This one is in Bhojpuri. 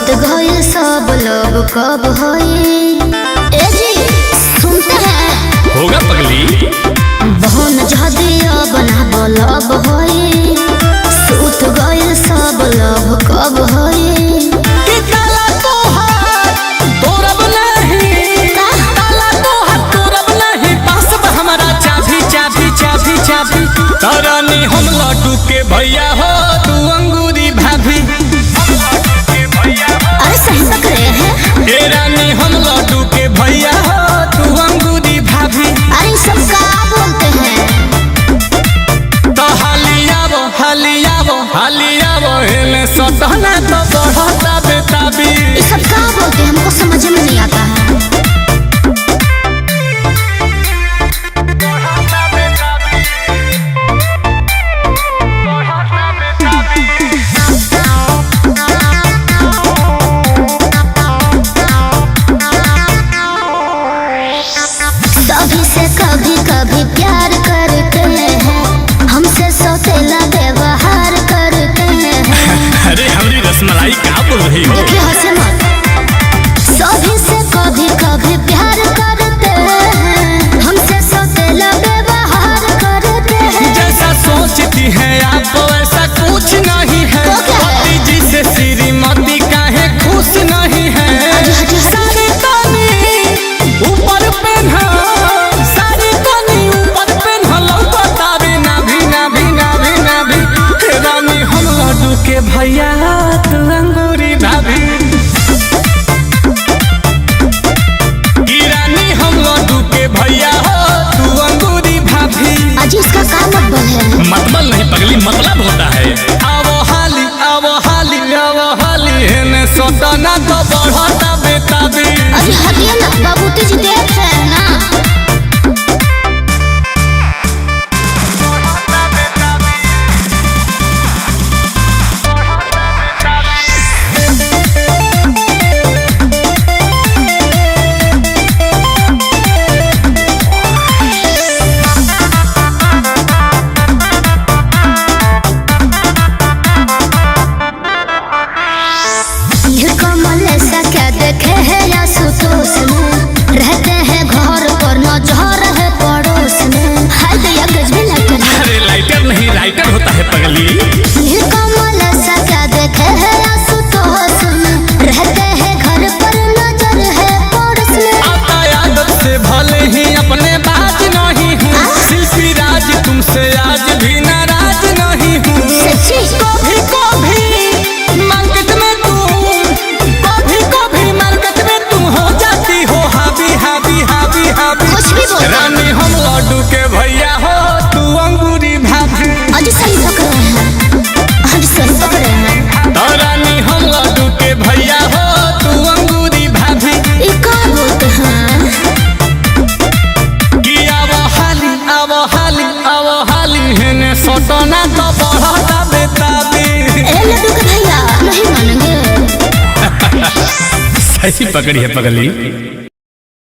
सूत गए सब लोग कब होई। ए जी सुनते हैं होगा पगली बहन जदिया बना बोलब होई। सूत गए सब लोग कब होई। तारानी हम लड्डू के भैया हो तू अंगूरी भाभी। अरे सही पकड़े हैं। ए रानी हम लड्डू के भैया हो तू अंगूरी भाभी। अरे सब का बोलते हैं। तो हालियावो हालियावो हालियावो हेले सटना तो बढ़ता बेताबी। ये सब का बोलते हैं हमको समझ में नहीं आता है। कभी से कभी कभी प्यार करते हैं हमसे सौतेला व्यवहार करते हैं। अरे हमारी रसमलाई क्या बोल रही हो? देखिए हंसे मत। सभी से कभी कभी प्यार करते हैं हमसे सौतेला व्यवहार करते हैं। जैसा सोचती है आप वैसा कुछ नहीं है। पति जी से श्रीमती काहे खुश नहीं है। सारी तानी ऊपर पहना सारी तानी ऊपर पहना लौटावे नाभी नाभी नाभी नाभी। रानी हम लड्डू के भैया तू अंगूरी भाभी। रानी हम लड्डू के भैया हो तू अंगूरी भाभी। आज इसका क्या मतलब है? मतलब नहीं पगली मतलब होता है। आवो हाली आवो हाली आवो हाली हेने सटना तो बढ़ता बेताबी। अरे हटिए ना बाबूजी जी देख रहे हैं ना। कमल ऐसा क्या देखे है या सुतोष में रहते हैं घर पर नजर है पड़ोस में। हाय दया गजबी लाइटर है। अरे लाइटर नहीं राइटर होता है पगली। कमल ऐसा क्या देखे है या सुतोष में रहते हैं घर पर नजर है पड़ोस में। आता आदत से भले ही अपने बात नहीं हूँ। शिल्पी राज तुमसे आज भी नाराज नहीं हूँ। सच्ची कभी कभी मार्केट में कुछ भी बोल। रानी हम लड्डू के भैया हो तू अंगूरी भाभी। आज सही पकड़े हैं। आज सही पकड़े हैं। तो रानी हम लड्डू के भैया हो तू अंगूरी भाभी। ये क्या बोलते हैं? कि आवो हाली हेने सटना तो बढ़ता बेताबी। ए लड्डू के भैया नहीं मानेंगे। सही पकड़ी है पगली।